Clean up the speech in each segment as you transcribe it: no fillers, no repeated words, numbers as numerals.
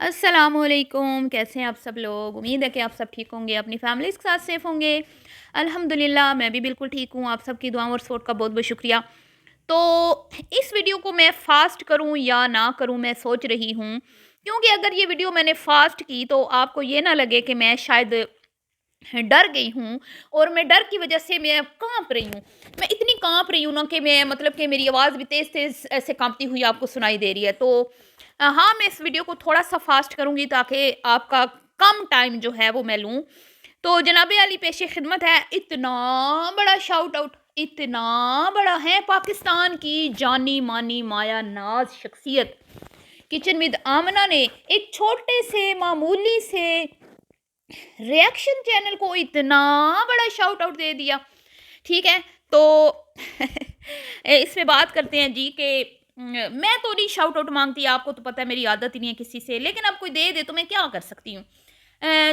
अस्सलामुअलैकुम, कैसे हैं आप सब लोग। उम्मीद है कि आप सब ठीक होंगे, अपनी फैमिलीज़ के साथ सेफ़ होंगे। अल्हम्दुलिल्लाह मैं भी बिल्कुल ठीक हूँ। आप सबकी दुआओं और सपोर्ट का बहुत बहुत शुक्रिया। तो इस वीडियो को मैं फ़ास्ट करूँ या ना करूँ, मैं सोच रही हूँ, क्योंकि अगर ये वीडियो मैंने फ़ास्ट की तो आपको ये ना लगे कि मैं शायद डर गई हूँ, और मैं डर की वजह से मैं काँप रही हूँ। मैं इतनी काँप रही हूँ ना कि मैं मतलब कि मेरी आवाज़ भी तेज़-तेज़ ऐसे काँपती हुई आपको सुनाई दे रही है। तो हाँ, मैं इस वीडियो को थोड़ा-सा फ़ास्ट करूँगी ताकि आपका कम टाइम जो है वो मैं लूँ। तो जनाबे आली पेश-ए-ख़िदमत है, इतना बड़ा शाउट आउट, इतना बड़ा है पाकिस्तान की जानी-मानी माया-नाज़ शख्सियत किचन विद आमना ने एक छोटे से मामूली से रिएक्शन चैनल को इतना बड़ा शाउट आउट दे दिया। ठीक है, तो इस पे बात करते हैं जी कि मैं तो नहीं शाउट आउट मांगती, आपको तो पता है मेरी आदत ही नहीं है किसी से, लेकिन अब कोई दे दे तो मैं क्या कर सकती हूँ।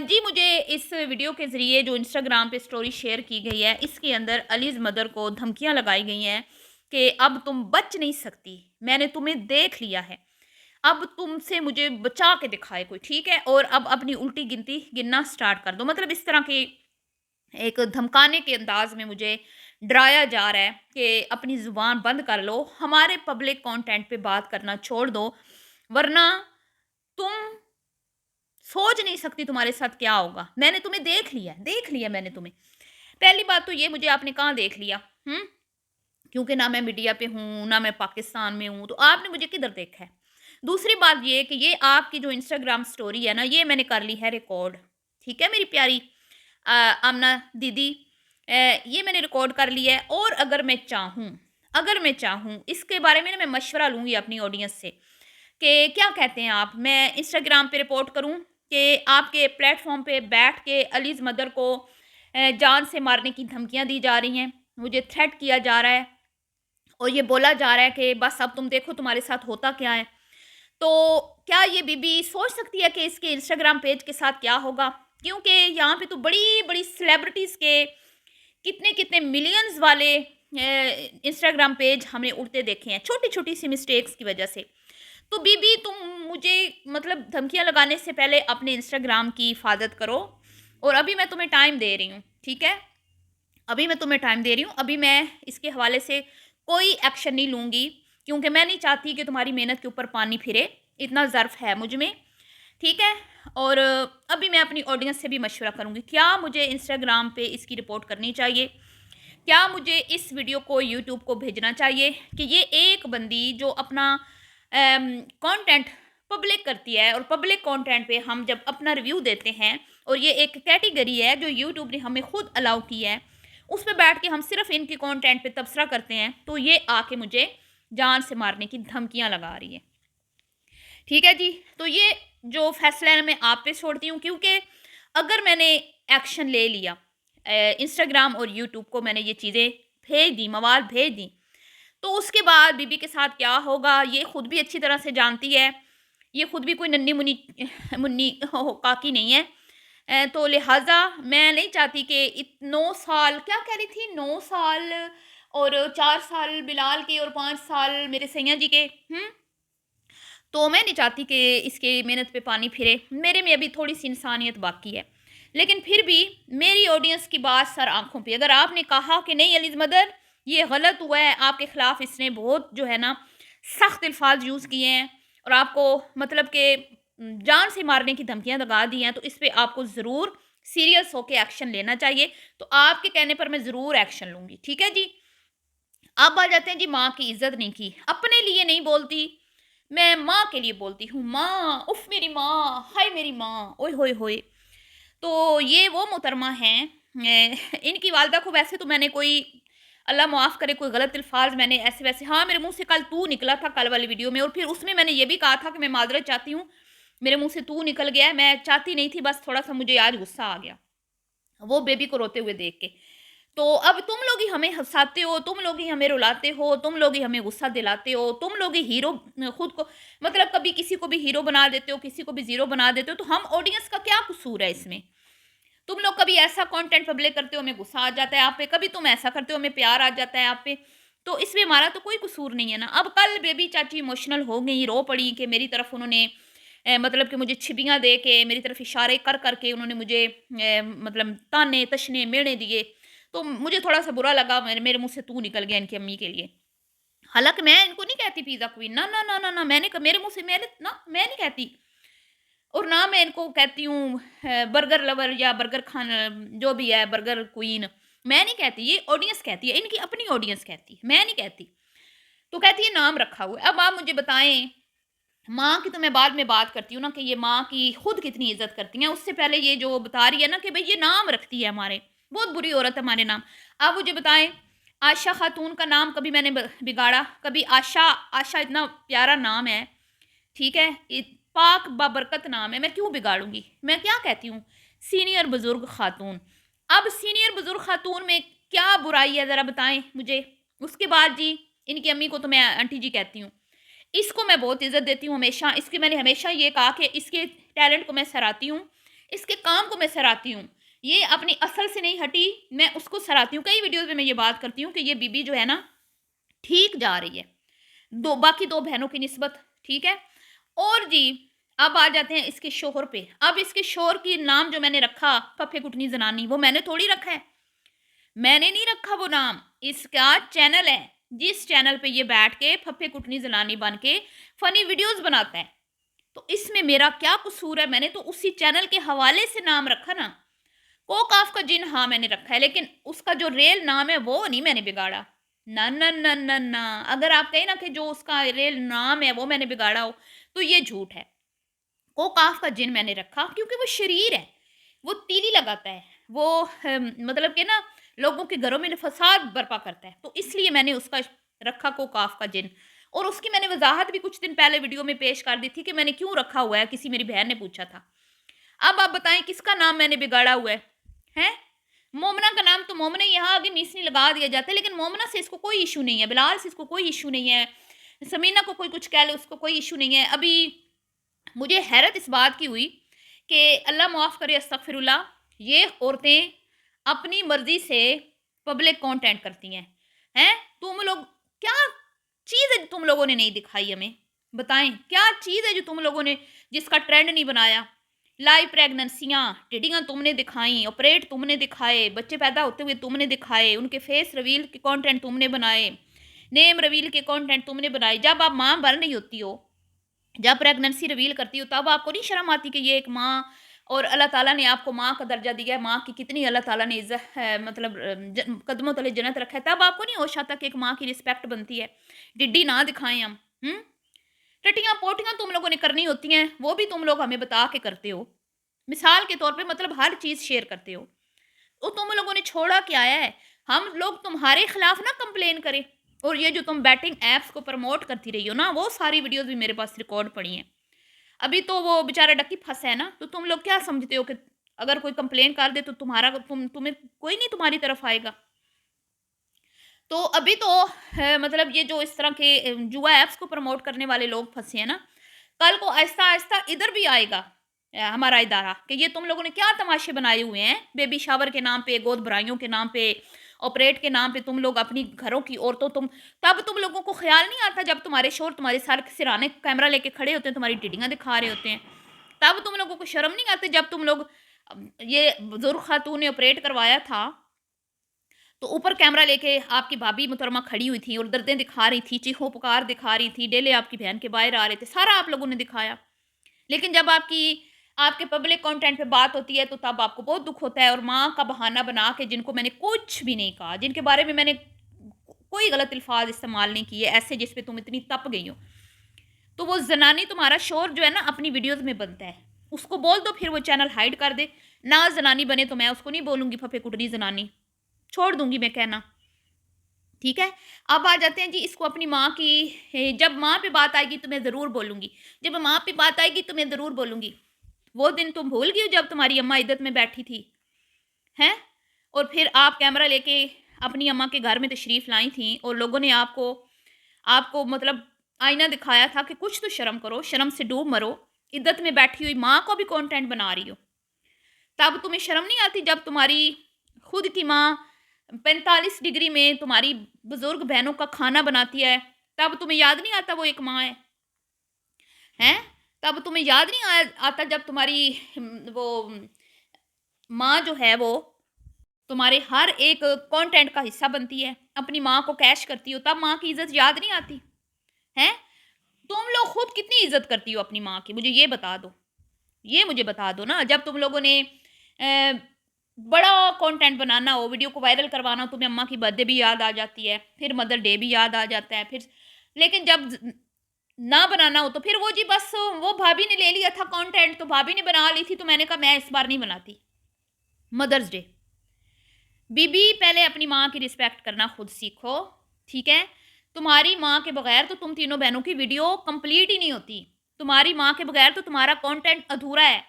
जी, मुझे इस वीडियो के ज़रिए जो इंस्टाग्राम पे स्टोरी शेयर की गई है, इसके अंदर अलीज़ मदर को धमकियाँ लगाई गई हैं कि अब तुम बच नहीं सकती, मैंने तुम्हें देख लिया है, अब तुमसे मुझे बचा के दिखाए कोई, ठीक है? और अब अपनी उल्टी गिनती गिनना स्टार्ट कर दो। मतलब इस तरह की एक धमकाने के अंदाज में मुझे डराया जा रहा है कि अपनी ज़ुबान बंद कर लो, हमारे पब्लिक कंटेंट पे बात करना छोड़ दो, वरना तुम सोच नहीं सकती तुम्हारे साथ क्या होगा। मैंने तुम्हें देख लिया मैंने तुम्हें। पहली बात तो ये, मुझे आपने कहाँ देख लिया? हुँ? क्योंकि ना मैं मीडिया पे हूँ, ना मैं पाकिस्तान में हूँ, तो आपने मुझे किधर देखा है? दूसरी बात ये कि ये आपकी जो इंस्टाग्राम स्टोरी है ना, ये मैंने कर ली है रिकॉर्ड, ठीक है मेरी प्यारी आमना दीदी, ये मैंने रिकॉर्ड कर लिया है, और अगर मैं चाहूँ, इसके बारे में ना मैं मशवरा लूँगी अपनी ऑडियंस से कि क्या कहते हैं आप, मैं इंस्टाग्राम पे रिपोर्ट करूँ कि आपके प्लेटफ़ॉर्म पे बैठ के अलीज़ मदर को जान से मारने की धमकियाँ दी जा रही हैं, मुझे थ्रेट किया जा रहा है, और ये बोला जा रहा है कि बस अब तुम देखो तुम्हारे साथ होता क्या है। तो क्या ये बीबी सोच सकती है कि इसके इंस्टाग्राम पेज के साथ क्या होगा? क्योंकि यहाँ पे तो बड़ी-बड़ी सेलिब्रिटीज़ के कितने-कितने मिलियंस वाले इंस्टाग्राम पेज हमने उड़ते देखे हैं, छोटी-छोटी सी मिस्टेक्स की वजह से। तो बीबी, तुम मुझे मतलब धमकियाँ लगाने से पहले अपने इंस्टाग्राम की हिफाज़त करो, और अभी मैं तुम्हें टाइम दे रही हूँ, ठीक है? अभी मैं तुम्हें टाइम दे रही हूँ, अभी मैं इसके हवाले से कोई एक्शन नहीं लूँगी, क्योंकि मैं नहीं चाहती कि तुम्हारी मेहनत के ऊपर पानी फिरे, इतना ज़र्फ़ है मुझ में, ठीक है? और अभी मैं अपनी ऑडियंस से भी मशवरा करूँगी, क्या मुझे इंस्टाग्राम पे इसकी रिपोर्ट करनी चाहिए? क्या मुझे इस वीडियो को यूट्यूब को भेजना चाहिए कि ये एक बंदी जो अपना कंटेंट पब्लिक करती है, और पब्लिक कंटेंट पे हम जब अपना रिव्यू देते हैं, और ये एक कैटेगरी है जो यूट्यूब ने हमें खुद अलाउ की है, उस पे बैठ के हम सिर्फ इनके कंटेंट पे तबसरा करते हैं, तो ये आके मुझे जान से मारने की धमकियां लगा रही है। ठीक है जी, तो ये जो फैसला है मैं आप पे छोड़ती हूँ, क्योंकि अगर मैंने एक्शन ले लिया, इंस्टाग्राम और यूट्यूब को मैंने ये चीज़ें भेज दी, मवाद भेज दी, तो उसके बाद बीबी के साथ क्या होगा ये खुद भी अच्छी तरह से जानती है। ये खुद भी कोई नन्ही मुन्नी मुन्नी काकी नहीं है। तो लिहाजा मैं नहीं चाहती कि 9 साल क्या कह रही थी, 9 साल और 4 साल बिलाल के और 5 साल मेरे सैया जी के, तो मैं नहीं चाहती कि इसके मेहनत पे पानी फिरे। मेरे में अभी थोड़ी सी इंसानियत बाकी है, लेकिन फिर भी मेरी ऑडियंस की बात सर आंखों पे, अगर आपने कहा कि नहीं अलीज मदर ये गलत हुआ है, आपके खिलाफ इसने बहुत जो है ना सख्त अल्फाज यूज़ किए हैं, और आपको मतलब कि जान से मारने की धमकियां लगा दी हैं, तो इस पे आपको ज़रूर सीरियस होकर एक्शन लेना चाहिए। तो आपके कहने पर मैं ज़रूर एक्शन लूँगी, ठीक है जी। अब आ जाते हैं जी, माँ की इज्जत नहीं की, अपने लिए नहीं बोलती, मैं माँ के लिए बोलती हूँ, माँ, उफ़ मेरी माँ, हाय मेरी माँ, ओए होए होए। तो ये वो मोहतरमा हैं, इनकी वालिदा को वैसे तो मैंने कोई अल्लाह माफ़ करे कोई गलत अल्फ़ाज़ मैंने ऐसे-वैसे, हाँ, मेरे मुँह से कल तू निकला था कल वाली वीडियो में, और फिर उसमें मैंने ये भी कहा था कि मैं माज़रत चाहती हूँ, मेरे मुँह से तू निकल गया है, मैं चाहती नहीं थी, बस थोड़ा-सा मुझे आज गुस्सा आ गया, वो बेबी को रोते हुए देख के। तो अब तुम लोग ही हमें हँसाते हो, तुम लोग ही हमें रुलाते हो, तुम लोग ही हमें गुस्सा दिलाते हो, तुम लोग ही हीरो खुद को मतलब कभी किसी को भी हीरो बना देते हो, किसी को भी ज़ीरो बना देते हो, तो हम ऑडियंस का क्या कसूर है इसमें? तुम लोग कभी ऐसा कंटेंट पब्लिक करते हो, हमें गुस्सा आ जाता है आप पे, कभी तुम ऐसा करते हो, हमें प्यार आ जाता है आप पे, तो इसमें हमारा तो कोई कसूर नहीं है ना। अब कल बेबी चाची इमोशनल हो गई, रो पड़ी कि मेरी तरफ उन्होंने मतलब कि मुझे छिबियाँ दे के मेरी तरफ इशारे कर कर के उन्होंने मुझे मतलब ताने, तशने, मेढ़े दिए। तो मुझे थोड़ा-सा बुरा लगा, मेरे मेरे मुँह से तू निकल गया इनकी अम्मी के लिए। हालाँकि मैं इनको नहीं कहती पिज़्ज़ा क्वीन, ना, ना, ना, ना, ना, मेरे मुँह से मैंने ना मैं नहीं कहती। और ना मैं इनको कहती हूँ बर्गर लवर या बर्गर जो भी है बर्गर क्वीन, मैं नहीं कहती, ये ऑडियंस कहती है, इनकी अपनी ऑडियंस कहती है, मैं नहीं कहती। तो कहती है नाम रखा हुआ है। अब आप मुझे बताएँ, माँ की तो मैं बाद में बात करती हूँ ना कि ये माँ की खुद कितनी इज़्ज़त करती हैं, उससे पहले ये जो बता रही है ना कि भई ये नाम रखती है हमारे, बहुत बुरी औरत है हमारे नाम। आप मुझे बताएँ, आशा खातून का नाम कभी मैंने बिगाड़ा? कभी आशा आशा इतना प्यारा नाम है, ठीक है? पाक बाबरकत नाम है, मैं क्यों बिगाड़ूँगी? मैं क्या कहती हूँ? सीनियर बुज़ुर्ग खातून। अब सीनियर बुज़ुर्ग खातून में क्या बुराई है ज़रा बताएँ मुझे? उसके बाद जी, इनकी अम्मी को तो मैं आंटी जी कहती हूँ। इसको मैं बहुत इज़्ज़त देती हूँ हमेशा, इसकी मैंने हमेशा ये कहा कि इसके टैलेंट को मैं सराहती हूँ, इसके काम को मैं सराहती हूँ। ये अपनी असल से नहीं हटी, मैं उसको सराहती हूँ। कई वीडियोज़ में मैं ये बात करती हूँ कि ये बीबी जो है ना, ठीक जा रही है। दो बाकी 2 बहनों की निस्बत, ठीक है? और जी, अब आ जाते हैं इसके शौहर पे। अब इसके शौहर की नाम जो मैंने रखा, फफे-कुटनी ज़नानी, वो मैंने थोड़ी रखा है। मैंने नहीं रखा वो नाम, इसका चैनल है, जिस चैनल पे ये बैठ के फफे-कुटनी ज़नानी बन के फ़नी वीडियोज़ बनाता है। तो इसमें मेरा क्या कसूर है? मैंने तो उसी चैनल के हवाले से नाम रखा ना। कोक-ऑफ का जिन हाँ मैंने रखा है, लेकिन उसका जो रियल नाम है वो नहीं मैंने बिगाड़ा। ना, ना, ना, ना, ना। अगर आप कहें ना कि जो उसका रियल नाम है वो मैंने बिगाड़ा हो, तो ये झूठ है। कोकाफ का जिन मैंने रखा क्योंकि वो शरीर है, वो तीली लगाता है, वो मतलब कि ना लोगों के घरों में फसाद बर्पा करता है, तो इसलिए मैंने उसका रखा कोकाफ का जिन। और उसकी मैंने वजाहत भी कुछ दिन पहले वीडियो में पेश कर दी थी कि मैंने क्यों रखा हुआ है, किसी मेरी बहन ने पूछा था। अब आप बताएं किसका नाम मैंने बिगाड़ा हुआ है? हैं? मोमना का नाम तो मोमना यहाँ आगे नीस लगा दिया जाता है, लेकिन मोमना से इसको कोई इशू नहीं है, बिलाल से इसको कोई इशू नहीं है, समीना को कोई कुछ कह ले उसको कोई इशू नहीं है। अभी मुझे हैरत इस बात की हुई कि अल्लाह माफ़ करे अस्तगफिरुल्लाह, ये औरतें अपनी मर्ज़ी से पब्लिक कंटेंट करती हैं। हैं? तुम लोग क्या चीज़ है जो तुम लोगों ने नहीं दिखाई हमें? बताएँ, क्या चीज़ है जो तुम लोगों ने जिसका ट्रेंड नहीं बनाया? लाइव प्रेग्नेंसियाँ, टिड्डियाँ तुमने दिखाई, ऑपरेट तुमने दिखाए, बच्चे पैदा होते हुए तुमने दिखाए, उनके फेस रिवील के कंटेंट तुमने बनाए, नेम रिवील के कंटेंट तुमने बनाए। जब आप माँ बन रही होती हो, जब प्रेगनेंसी रिवील करती हो, तब आपको नहीं शर्म आती कि ये एक माँ और अल्लाह ताला ने आपको माँ का दर्जा दिया है, माँ की कितनी अल्लाह ताला ने इज़्ज़त है मतलब कदमों तले जन्नत रखा है, तब आपको नहीं होश आता कि एक माँ की रिस्पेक्ट बनती है। डिड्डी ना दिखाएँ हम, हुँ? टटियाँ-पोटियाँ तुम लोगों ने करनी होती हैं, वो भी तुम लोग हमें बता के करते हो। मिसाल के तौर पे मतलब हर चीज़ शेयर करते हो। तो तुम लोगों ने छोड़ा क्या है? हम लोग तुम्हारे खिलाफ ना कंप्लेन करें। और ये जो तुम बैटिंग ऐप्स को प्रमोट करती रही हो ना, वो सारी वीडियोज़ भी मेरे पास रिकॉर्ड पड़ी हैं। अभी तो वो बेचारा डकी फँसा है ना, तो तुम लोग क्या समझते हो कि अगर कोई कंप्लेन कर दे तो तुम्हें कोई नहीं तुम्हारी तरफ आएगा। तो अभी तो मतलब ये जो इस तरह के जुआ ऐप्स को प्रमोट करने वाले लोग फँसे हैं ना, कल को आहिस्ता-आहिस्ता इधर भी आएगा हमारा इदारा कि ये तुम लोगों ने क्या तमाशे बनाए हुए हैं, बेबी शावर के नाम पे, गोद भराइयों के नाम पे, ऑपरेट के नाम पे तुम लोग अपनी घरों की औरतों तब तुम लोगों को ख़्याल नहीं आता जब तुम्हारे शौहर तुम्हारे सर सिरहाने कैमरा लेके खड़े होते हैं, तुम्हारी टिड्डियाँ दिखा रहे होते हैं। तब तुम लोगों को शर्म नहीं आती जब तुम लोग ये बुज़ुर्ग खातून ने ऑपरेट करवाया था तो ऊपर कैमरा लेके आपकी भाभी मोहतरमा खड़ी हुई थी और दर्दें दिखा रही थी, चीखों-पुकार दिखा रही थी, डेले आपकी बहन के बाहर आ रहे थे, सारा आप लोगों ने दिखाया। लेकिन जब आपके पब्लिक कंटेंट पे बात होती है, तो तब आपको बहुत दुःख होता है और माँ का बहाना बना के जिनको मैंने कुछ भी नहीं कहा, जिनके बारे में मैंने कोई गलत अल्फ़ाज़ इस्तेमाल नहीं किए, ऐसे जिस पे तुम इतनी तप गई हो। तो वो ज़नानी तुम्हारा शौहर जो है ना अपनी वीडियोज़ में बनता है, उसको बोल दो फिर वो चैनल हाइड कर दे। ना ज़नानी बने तो मैं उसको नहीं बोलूँगी फफे-कुटनी ज़नानी, छोड़ दूँगी मैं कहना। ठीक है? अब आ जाते हैं जी इसको अपनी माँ की जब माँ पे बात आएगी तो मैं ज़रूर बोलूँगी, जब माँ पे बात आएगी तो मैं ज़रूर बोलूँगी। वो दिन तुम भूल गई हो जब तुम्हारी अम्मा इद्दत में बैठी थी, हैं? और फिर आप कैमरा लेके अपनी अम्मा के घर में तशरीफ़ लाई थीं और लोगों ने आपको आपको मतलब आईना दिखाया था कि कुछ तो शर्म करो, शर्म से डूब मरो, इद्दत में बैठी हुई माँ को भी कंटेंट बना रही हो। तब तुम्हें शर्म नहीं आती जब तुम्हारी खुद की माँ 45 डिग्री में तुम्हारी बुजुर्ग बहनों का खाना बनाती है, तब तुम्हें याद नहीं आता वो एक माँ है? हैं? तब तुम्हें याद नहीं आता जब तुम्हारी वो माँ जो है वो तुम्हारे हर एक कंटेंट का हिस्सा बनती है, अपनी माँ को कैश करती हो, तब माँ की इज्जत याद नहीं आती है? तुम लोग खुद कितनी इज्जत करती हो अपनी माँ की, मुझे ये बता दो। ये मुझे बता दो ना, जब तुम लोगों ने बड़ा कंटेंट बनाना हो, वीडियो को वायरल करवाना हो, तुम्हें अम्मा की बर्थडे भी याद आ जाती है, फिर मदर डे भी याद आ जाता है, फिर लेकिन जब ना बनाना हो तो फिर वो जी बस वो भाभी ने ले लिया था कंटेंट, तो भाभी ने बना ली थी, तो मैंने कहा मैं इस बार नहीं बनाती। मदर्स डे, बीबी पहले अपनी माँ की रिस्पेक्ट करना खुद सीखो, ठीक है? तुम्हारी माँ के बगैर तो तुम तीनों बहनों की वीडियो कंप्लीट ही नहीं होती। तुम्हारी माँ के बगैर तो तुम्हारा कंटेंट अधूरा है।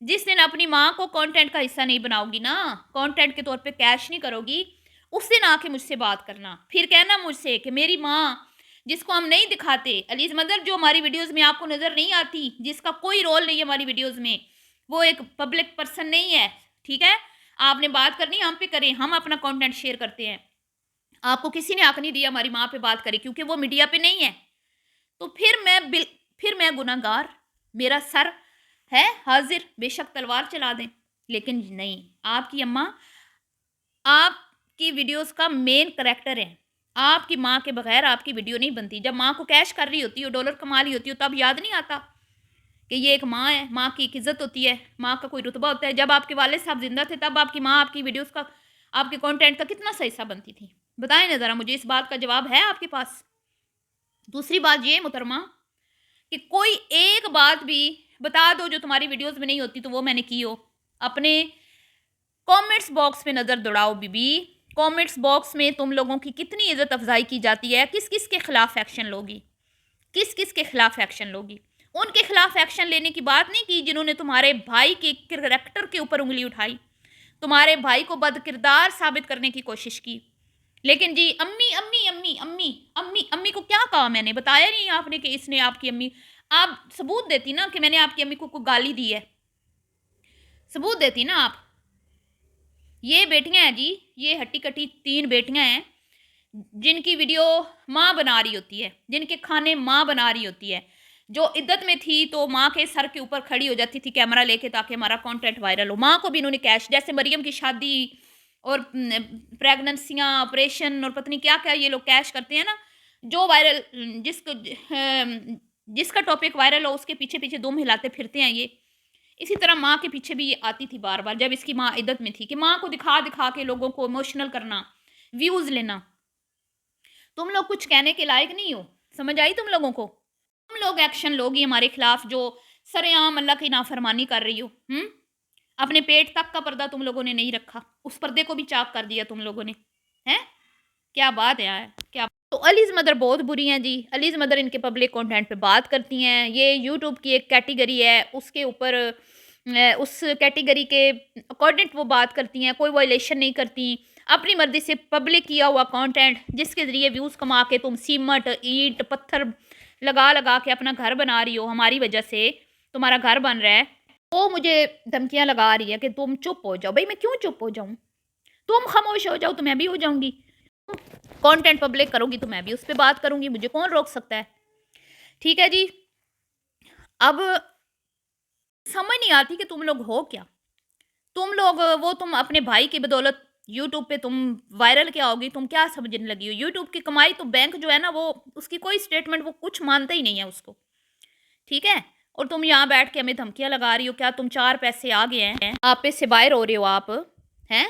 जिस दिन अपनी माँ को कंटेंट का हिस्सा नहीं बनाओगी ना, कंटेंट के तौर पे कैश नहीं करोगी, उस दिन आके मुझसे बात करना, फिर कहना मुझसे कि मेरी माँ जिसको हम नहीं दिखाते, अलीज मदर जो हमारी वीडियोस में आपको नज़र नहीं आती, जिसका कोई रोल नहीं है हमारी वीडियोस में, वो एक पब्लिक पर्सन नहीं है, ठीक है? आपने बात करनी हम पे करें, हम अपना कंटेंट शेयर करते हैं। आपको किसी ने हक नहीं दिया हमारी माँ पे बात करे, क्योंकि वो मीडिया पे नहीं है। तो फिर मैं गुनहगार, मेरा सर है हाजिर, बेशक तलवार चला दें, लेकिन नहीं, आपकी अम्मा आपकी वीडियोस का मेन करैक्टर है। आपकी माँ के बगैर आपकी वीडियो नहीं बनती। जब माँ को कैश कर रही होती हो, डॉलर कमा रही होती हो, तब याद नहीं आता कि ये एक माँ है, माँ की एक इज्जत होती है, माँ का कोई रुतबा होता है। जब आपके वालिद साहब जिंदा थे तब आपकी माँ आपकी वीडियोस का, आपके कंटेंट का कितना सही हिस्सा बनती थी? बताएं ना ज़रा मुझे, इस बात का जवाब है आपके पास? दूसरी बात ये मुहतरमा कि कोई एक बात भी बता दो जो तुम्हारी वीडियोस में नहीं होती, तो वो मैंने की हो। अपने कमेंट्स बॉक्स में नज़र दौड़ाओ बीबी, कमेंट्स बॉक्स में तुम लोगों की कितनी इज्जत अफजाई की जाती है, किस किस के खिलाफ एक्शन लोगी, किस किस के खिलाफ एक्शन लोगी? उनके खिलाफ एक्शन लेने की बात नहीं की जिन्होंने तुम्हारे भाई के करैक्टर के ऊपर उंगली उठाई, तुम्हारे भाई को बदकिरदार साबित करने की कोशिश की। लेकिन जी अम्मी अम्मी अम्मी अम्मी अम्मी अम्मी को क्या कहा मैंने? बताया नहीं आपने कि इसने आपकी अम्मी, आप सबूत देती ना कि मैंने आपकी अम्मी को गाली दी है, सबूत देती ना आप। ये बेटियां हैं जी, ये हट्टी कट्टी 3 बेटियां हैं जिनकी वीडियो माँ बना रही होती है, जिनके खाने माँ बना रही होती है। जो इद्दत में थी तो माँ के सर के ऊपर खड़ी हो जाती थी कैमरा लेके ताकि हमारा कंटेंट वायरल हो। माँ को भी इन्होंने कैश, जैसे मरियम की शादी और प्रेगनेंसियाँ, ऑपरेशन और पता नहीं क्या-क्या ये लोग कैश करते हैं ना, जो वायरल जिसका टॉपिक वायरल हो उसके पीछे-पीछे दुम हिलाते फिरते हैं ये। इसी तरह माँ के पीछे भी ये आती थी बार-बार जब इसकी माँ इद्दत में थी कि माँ को दिखा-दिखा के लोगों को इमोशनल करना, व्यूज़ लेना। तुम लोग कुछ कहने के लायक नहीं हो, समझ आई तुम लोगों को? तुम लोग एक्शन लोगी हमारे खिलाफ जो सरेआम अल्लाह की नाफरमानी कर रही हो। अपने पेट तक का पर्दा तुम लोगों ने नहीं रखा, उस पर्दे को भी चाक कर दिया तुम लोगों ने, हैं? क्या बात है यार, क्या। तो अलीज़ मदर बहुत बुरी हैं जी। अलीज़ मदर इनके पब्लिक कंटेंट पे बात करती हैं, ये यूट्यूब की एक कैटेगरी है, उसके ऊपर उस कैटेगरी के अकॉर्डिंग वो बात करती हैं, कोई वायलेशन नहीं करती। अपनी मर्जी से पब्लिक किया हुआ कंटेंट जिसके ज़रिए व्यूज़ कमा के तुम सीमेंट, ईंट, पत्थर लगा लगा के अपना घर बना रही हो, हमारी वजह से तुम्हारा घर बन रहा है। वो मुझे धमकियाँ लगा रही है कि तुम चुप हो जाओ। भाई मैं क्यों चुप हो जाऊँ? तुम खामोश हो जाओ तो मैं भी हो जाऊँगी। कंटेंट पब्लिक करोगी तो मैं भी उस पर बात करूँगी, मुझे कौन रोक सकता है? ठीक है जी। अब समझ नहीं आती कि तुम लोग हो क्या? तुम लोग वो तुम अपने भाई की बदौलत यूट्यूब पे तुम वायरल क्या होगी, तुम क्या समझने लगी हो? यूट्यूब की कमाई तो बैंक जो है ना, वो उसकी कोई स्टेटमेंट वो कुछ मानता ही नहीं है उसको, ठीक है? और तुम यहाँ बैठ के हमें धमकियाँ लगा रही हो, क्या तुम 4 पैसे आ गए हैं, आप पे से बाहर हो रहे हो आप, हैं?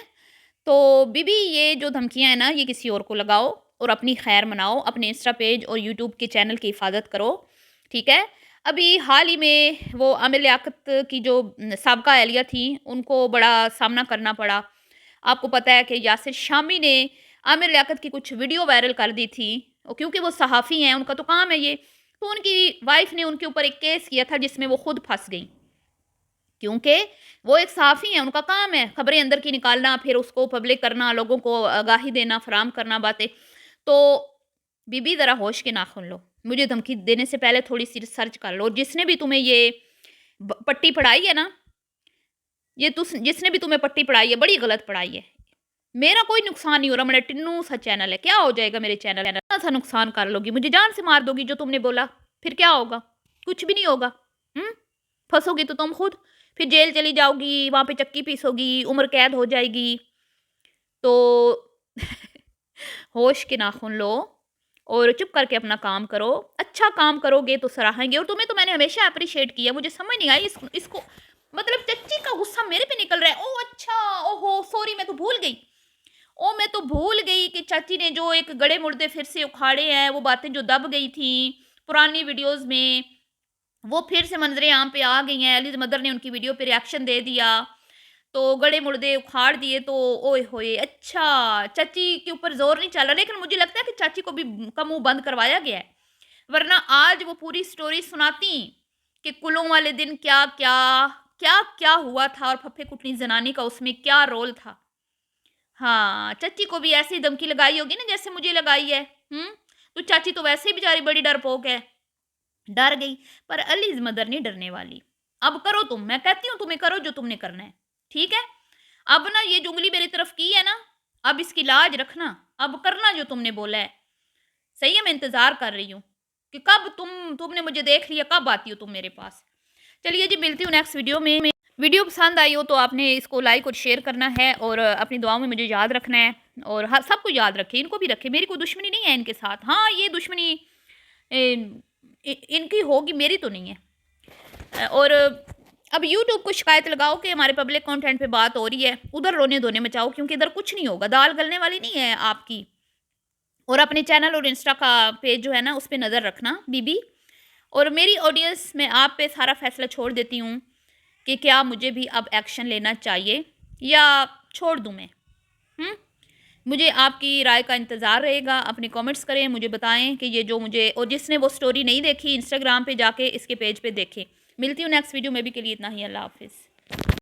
तो बीबी ये जो धमकियाँ हैं ना, ये किसी और को लगाओ और अपनी खैर मनाओ, अपने इंस्टा पेज और यूट्यूब के चैनल की हिफाजत करो, ठीक है? अभी हाल ही में वो आमिर लियाकत की जो साबका एहलिया थी, उनको बड़ा सामना करना पड़ा। आपको पता है कि यासिर शामी ने आमिर लियाकत की कुछ वीडियो वायरल कर दी थी, और क्योंकि वो सहाफ़ी हैं, उनका तो काम है ये, तो उनकी वाइफ ने उनके ऊपर एक केस किया था जिसमें वो खुद फंस गई, क्योंकि वो एक सहाफ़ी हैं, उनका काम है खबरें अंदर की निकालना, फिर उसको पब्लिक करना, लोगों को आगाही देना, फराहम करना बातें। तो बीबी ज़रा होश के नाखून लो, मुझे धमकी देने से पहले थोड़ी सी रिसर्च कर लो। और जिसने भी तुम्हें ये पट्टी पढ़ाई है ना, ये जिसने भी तुम्हें पट्टी पढ़ाई है, बड़ी गलत पढ़ाई है। मेरा कोई नुकसान नहीं हो रहा, मेरा टिन्नू सा चैनल है, क्या हो जाएगा मेरे चैनल? इतना सा नुकसान कर लोगी, मुझे जान से मार दोगी जो तुमने बोला, फिर क्या होगा? कुछ भी नहीं होगा। फंसोगी तो तुम खुद, फिर जेल चली जाओगी, वहाँ पे चक्की पीसोगी, उम्र कैद हो जाएगी। तो होश के नाखून लो और चुप करके अपना काम करो। अच्छा काम करोगे तो सराहेंगे, और तुम्हें तो मैंने हमेशा अप्रिशिएट किया। मुझे समझ नहीं आई इसको मतलब चच्ची का गुस्सा मेरे पे निकल रहा है। ओह अच्छा, ओहो सॉरी, मैं तो भूल गई। मैं तो भूल गई कि चाची ने जो एक गड़े मुर्दे फिर से उखाड़े हैं, वो बातें जो दब गई थी पुरानी वीडियोस में, वो फिर से मंजरे आम पे आ गई हैं। एलिज मदर ने उनकी वीडियो पे रिएक्शन दे दिया, तो गड़े मुर्दे उखाड़ दिए। तो ओए होए, अच्छा चाची के ऊपर जोर नहीं चला, लेकिन मुझे लगता है कि चाची को भी का मुंह बंद करवाया गया है, वरना आज वो पूरी स्टोरी सुनाती कि कुलों वाले दिन क्या क्या क्या क्या हुआ था और फफे कुटनी जनानी का उसमें क्या रोल था। हाँ, चाची को भी ऐसी धमकी लगाई होगी ना जैसे मुझे लगाई है। तो चाची तो वैसे ही बेचारी बड़ी डरपोक है, डर गई। पर अलीज मदर नहीं डरने वाली। अब करो तुम, मैं कहती हूँ तुम्हें करो जो तुमने करना है, ठीक है। अब ना ये जो उंगली मेरी तरफ की है ना, अब इसकी लाज रखना, अब करना जो तुमने बोला है। सही है, मैं इंतजार कर रही हूँ कि कब तुमने मुझे देख लिया, कब आती हो तुम मेरे पास। चलिए जी, मिलती हूँ नेक्स्ट वीडियो में। वीडियो पसंद आई हो तो आपने इसको लाइक और शेयर करना है, और अपनी दुआओं में मुझे याद रखना है। और हाँ, सबको याद रखें, इनको भी रखें। मेरी कोई दुश्मनी नहीं है इनके साथ। हाँ, ये दुश्मनी इनकी होगी, मेरी तो नहीं है। और अब यूट्यूब को शिकायत लगाओ कि हमारे पब्लिक कंटेंट पे बात हो रही है, उधर रोने धोने मचाओ, क्योंकि इधर कुछ नहीं होगा। दाल गलने वाली नहीं है आपकी। और अपने चैनल और इंस्टा का पेज जो है ना, उस पर नज़र रखना बीबी। और मेरी ऑडियंस में आप पे सारा फैसला छोड़ देती हूँ कि क्या मुझे भी अब एक्शन लेना चाहिए या छोड़ दूँ मैं। मुझे आपकी राय का इंतज़ार रहेगा। अपने कमेंट्स करें, मुझे बताएं कि ये जो मुझे, और जिसने वो स्टोरी नहीं देखी इंस्टाग्राम पे जाके इसके पेज पे देखें। मिलती हूँ नेक्स्ट वीडियो में, भी के लिए इतना ही। अल्लाह हाफिज़।